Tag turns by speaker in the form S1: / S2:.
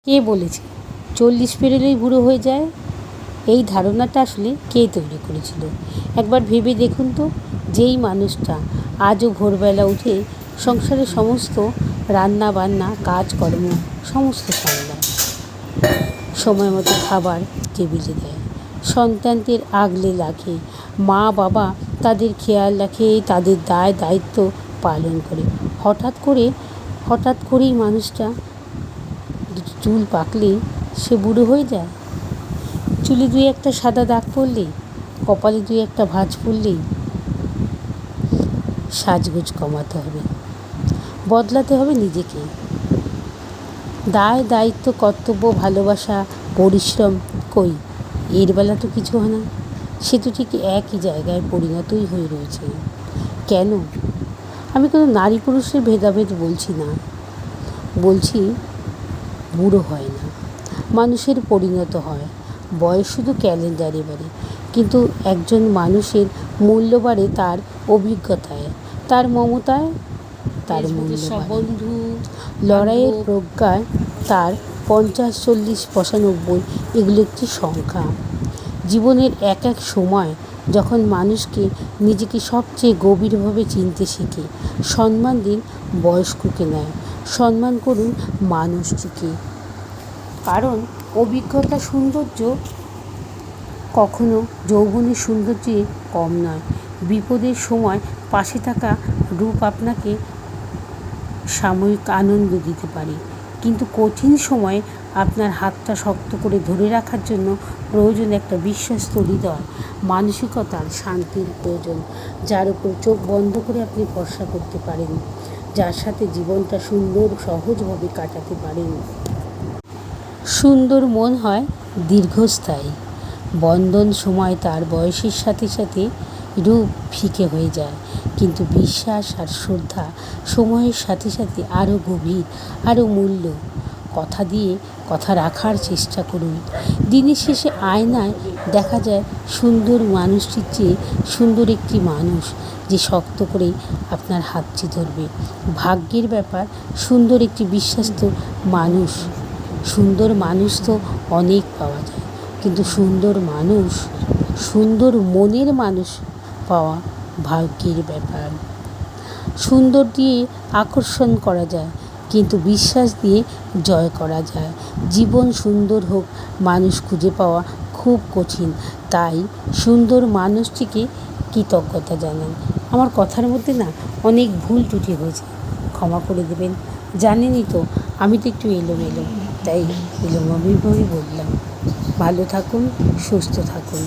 S1: কে বলেছে 40 পেরোলেই বুড়ো হয়ে যায়? এই ধারণাটা আসলে কে তৈরি করেছিল? একবার ভেবে দেখুন তো, যেই মানুষটা আজও ভোরবেলা উঠে সংসারের সমস্ত রান্না বান্না কাজকর্ম সমস্ত সামলায়, সময় মতো খাবার টেবিলে দেয়, সন্তানদের আগলে রাখে, মা বাবা তাদের খেয়াল রাখে, তাদের দায় দায়িত্ব পালন করে, হঠাৎ করেই মানুষটা দুটো চুল পাকলেই সে বুড়ো হয়ে যায়? চুলে দুই একটা সাদা দাগ পড়লেই, কপালে দুই একটা ভাঁজ পড়লেই সাজগোজ কমাতে হবে, বদলাতে হবে নিজেকে। দায় দায়িত্ব কর্তব্য ভালোবাসা পরিশ্রম কই? এর বেলা তো কিছু হয় না, সে তো ঠিক একই জায়গায় পরিণতই হয়ে রয়েছে। কেন? আমি কোনো নারী পুরুষের ভেদাভেদ বলছি না, বলছি বুড়ো হয় না, মানুষের পরিণত হয়। বয়স শুধু ক্যালেন্ডারে বাড়ে, কিন্তু একজন মানুষের মূল্য বাড়ে তার অভিজ্ঞতায়, তার মমতায়, তার মূল্য বন্ধু লড়াইয়ের প্রজ্ঞায়। তার 50, 40, 95 এগুলো একটি সংখ্যা। জীবনের এক এক সময় যখন মানুষকে নিজেকে সবচেয়ে গভীরভাবে চিনতে শিখে, সম্মান দিন বয়স্ককে নয়, সম্মান করুন মানুষটিকে। কারণ অভিজ্ঞতা সৌন্দর্য কখনো যৌবনের সৌন্দর্যে কম নয়। বিপদের সময় পাশে থাকা রূপ আপনাকে সাময়িক আনন্দ দিতে পারে, কিন্তু কঠিন সময়ে আপনার হাতটা শক্ত করে ধরে রাখার জন্য প্রয়োজন একটা বিশ্বস্ত হৃদয়, মানসিকতার শান্তির প্রয়োজন, যার উপর চোখ বন্ধ করে আপনি ভরসা করতে পারেন, যার সাথে জীবনটা সুন্দর সহজভাবে কাটাতে পারেন। সুন্দর মন হয় দীর্ঘস্থায়ী। বন্ধন সময় তার বয়সের সাথে সাথে রূপ ফিকে হয়ে যায়, কিন্তু বিশ্বাস আর শ্রদ্ধা সময়ের সাথে সাথে আরও গভীর, আরও মূল্য। কথা দিয়ে কথা রাখার চেষ্টা করুন। দিনের শেষে আয়নায় দেখা যায় সুন্দর মানুষটির চেয়ে সুন্দর একটি মানুষ, যে শক্ত করে আপনার হাতটি ধরবে। ভাগ্যের ব্যাপার, সুন্দর একটি বিশ্বাস্ত মানুষ। সুন্দর মানুষ তো অনেক পাওয়া যায়, কিন্তু সুন্দর মানুষ, সুন্দর মনের মানুষ পাওয়া ভাগ্যের ব্যাপার। সুন্দর দিয়ে আকর্ষণ করা যায়, কিন্তু বিশ্বাস দিয়ে জয় করা যায়। জীবন সুন্দর হোক, মানুষ খুঁজে পাওয়া খুব কঠিন, তাই সুন্দর মানুষটিকে কৃতজ্ঞতা জানান। আমার কথার মধ্যে না অনেক ভুল ত্রুটি হয়েছে, ক্ষমা করে দেবেন। জানেনই তো আমি তো একটু এলোমেলো, তাই এলোমেলোভাবেই বললাম। ভালো থাকুন, সুস্থ থাকুন।